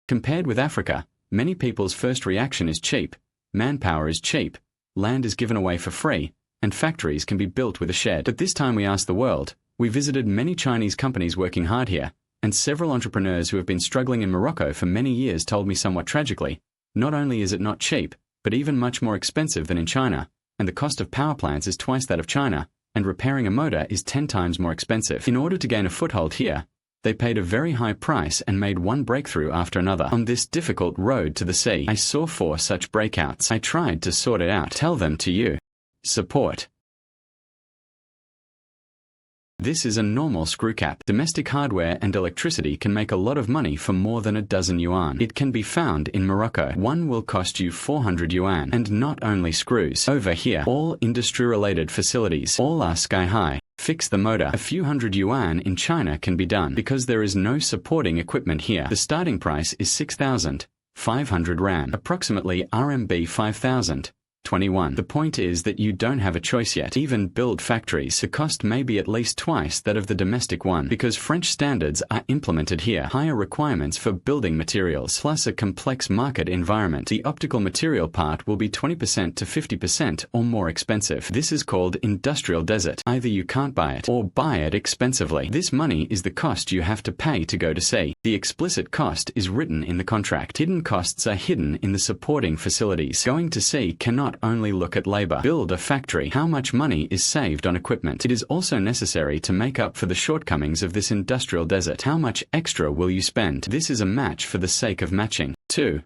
Compared with Africa, many people's first reaction is cheap, manpower is cheap, land is given away for free, and factories can be built with a shed. But this time we asked the world. We visited many Chinese companies working hard here, and several entrepreneurs who have been struggling in Morocco for many years told me somewhat tragically, not only is it not cheap, but even much more expensive than in China, and the cost of power plants is twice that of China, and repairing a motor is 10 times more expensive. In order to gain a foothold here, they paid a very high price and made one breakthrough after another. On this difficult road to the sea, I saw 4 such breakouts. I tried to sort it out. Tell them to you. Support. This is a normal screw cap. Domestic hardware and electricity can make a lot of money for more than a dozen yuan. It can be found in Morocco. One will cost you 400 yuan. And not only screws. Over here, all industry-related facilities, all are sky high. Fix the motor. A few hundred yuan in China can be done. Because there is no supporting equipment here, the starting price is 6,500 rand, approximately RMB 5,021. The point is that you don't have a choice yet. Even build factories, the cost may be at least twice that of the domestic one, because French standards are implemented here. Higher requirements for building materials, plus a complex market environment. The optical material part will be 20% to 50% or more expensive. This is called industrial desert. Either you can't buy it, or buy it expensively. This money is the cost you have to pay to go to sea. The explicit cost is written in the contract. Hidden costs are hidden in the supporting facilities. Going to sea cannot only look at labor. Build a factory. How much money is saved on equipment? It is also necessary to make up for the shortcomings of this industrial desert. How much extra will you spend? This is a match for the sake of matching. 2.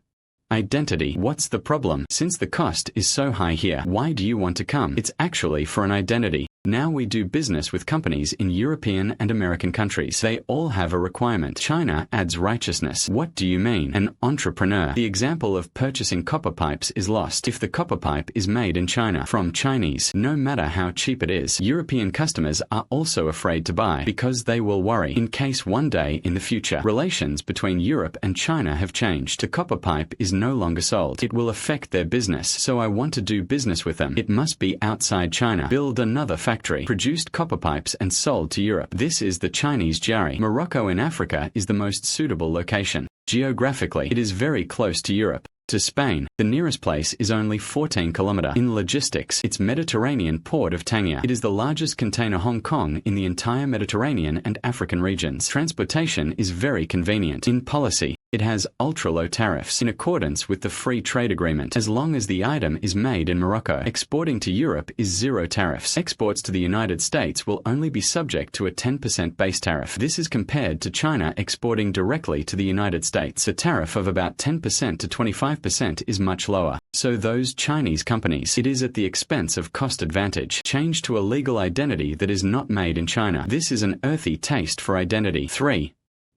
Identity. What's the problem? Since the cost is so high here, why do you want to come? It's actually for an identity. Now we do business with companies in European and American countries. They all have a requirement. China adds righteousness. What do you mean? An entrepreneur. The example of purchasing copper pipes is lost. If the copper pipe is made in China, from Chinese, no matter how cheap it is, European customers are also afraid to buy, because they will worry in case one day in the future, relations between Europe and China have changed. The copper pipe is no longer sold. It will affect their business, so I want to do business with them. It must be outside China. Build another factory, produced copper pipes and sold to Europe. This is the Chinese Jari. Morocco in Africa is the most suitable location. Geographically, it is very close to Europe. To Spain, the nearest place is only 14 km. In logistics, its Mediterranean port of Tangier. It is the largest container Hong Kong in the entire Mediterranean and African regions. Transportation is very convenient. In policy, it has ultra-low tariffs in accordance with the free trade agreement. As long as the item is made in Morocco, exporting to Europe is 0 tariffs. Exports to the United States will only be subject to a 10% base tariff. This is compared to China exporting directly to the United States. A tariff of about 10% to 25% is much lower. So those Chinese companies, it is at the expense of cost advantage. Change to a legal identity that is not made in China. This is an earthy taste for identity. 3.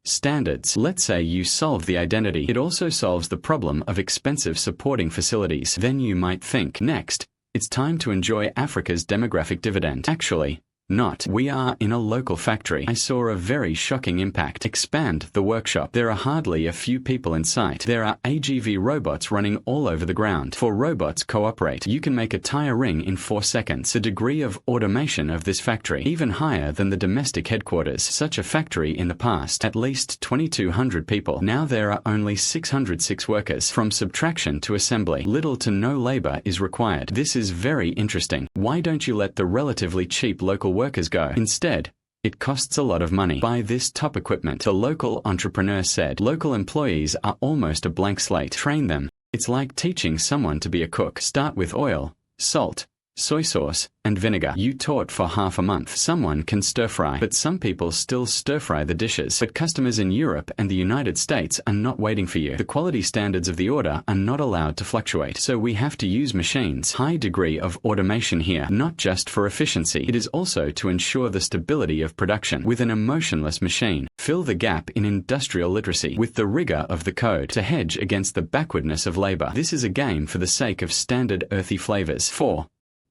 Standards. Let's say you solve the identity. It also solves the problem of expensive supporting facilities. Then you might think, next, it's time to enjoy Africa's demographic dividend. Actually, not. We are in a local factory. I saw a very shocking impact. Expand the workshop. There are hardly a few people in sight. There are AGV robots running all over the ground. 4 robots cooperate. You can make a tire ring in 4 seconds. The degree of automation of this factory, even higher than the domestic headquarters. Such a factory in the past, at least 2,200 people. Now there are only 606 workers. From subtraction to assembly, little to no labor is required. This is very interesting. Why don't you let the relatively cheap local workers go? Instead, it costs a lot of money. Buy this top equipment. The local entrepreneur said, local employees are almost a blank slate. Train them. It's like teaching someone to be a cook. Start with oil, salt, soy sauce, and vinegar. You taught for half a month. Someone can stir-fry, but some people still stir-fry the dishes. But customers in Europe and the United States are not waiting for you. The quality standards of the order are not allowed to fluctuate, so we have to use machines. High degree of automation here, not just for efficiency. It is also to ensure the stability of production. With an emotionless machine, fill the gap in industrial literacy with the rigor of the code to hedge against the backwardness of labor. This is a game for the sake of standard earthy flavors. 4.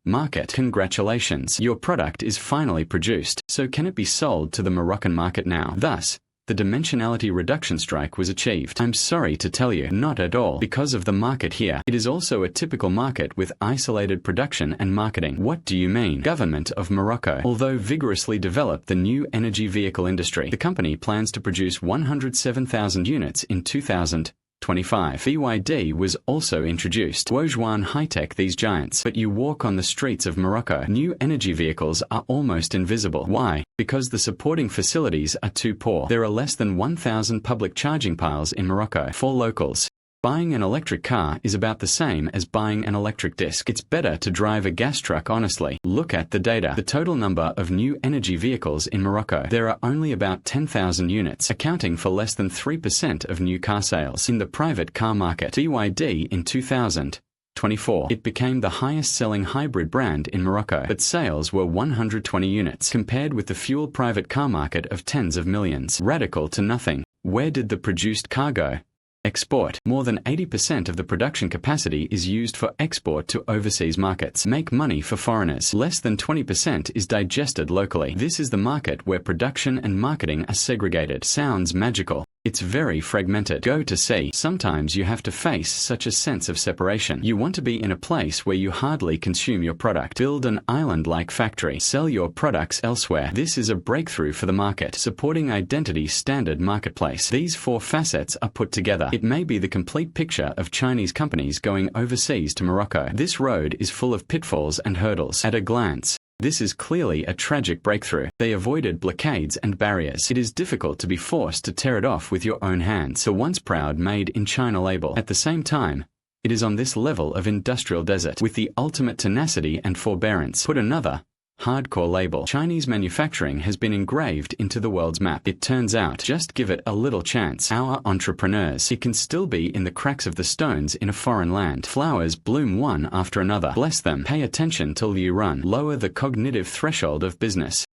Market. Congratulations, your product is finally produced, so can it be sold to the Moroccan market now? Thus, the dimensionality reduction strike was achieved. I'm sorry to tell you, not at all. Because of the market here, it is also a typical market with isolated production and marketing. What do you mean? Government of Morocco. Although vigorously developed the new energy vehicle industry, the company plans to produce 107,000 units in 2000. 25. BYD was also introduced. Wozhuan high-tech these giants, but you walk on the streets of Morocco. New energy vehicles are almost invisible. Why? Because the supporting facilities are too poor. There are less than 1,000 public charging piles in Morocco. For locals, buying an electric car is about the same as buying an electric disc. It's better to drive a gas truck honestly. Look at the data. The total number of new energy vehicles in Morocco. There are only about 10,000 units, accounting for less than 3% of new car sales. In the private car market, BYD in 2024, it became the highest-selling hybrid brand in Morocco, but sales were 120 units, compared with the fuel private car market of tens of millions. Radical to nothing. Where did the produced car go? Export. More than 80% of the production capacity is used for export to overseas markets. Make money for foreigners. Less than 20% is digested locally. This is the market where production and marketing are segregated. Sounds magical. It's very fragmented. Go to see. Sometimes you have to face such a sense of separation. You want to be in a place where you hardly consume your product. Build an island-like factory. Sell your products elsewhere. This is a breakthrough for the market. Supporting identity standard marketplace. These four facets are put together. It may be the complete picture of Chinese companies going overseas to Morocco. This road is full of pitfalls and hurdles. At a glance, this is clearly a tragic breakthrough. They avoided blockades and barriers. It is difficult to be forced to tear it off with your own hands. The once proud Made in China label. At the same time, it is on this level of industrial desert with the ultimate tenacity and forbearance. Put another hardcore label. Chinese manufacturing has been engraved into the world's map. It turns out, just give it a little chance. Our entrepreneurs. It can still be in the cracks of the stones in a foreign land. Flowers bloom one after another. Bless them. Pay attention till you run. Lower the cognitive threshold of business.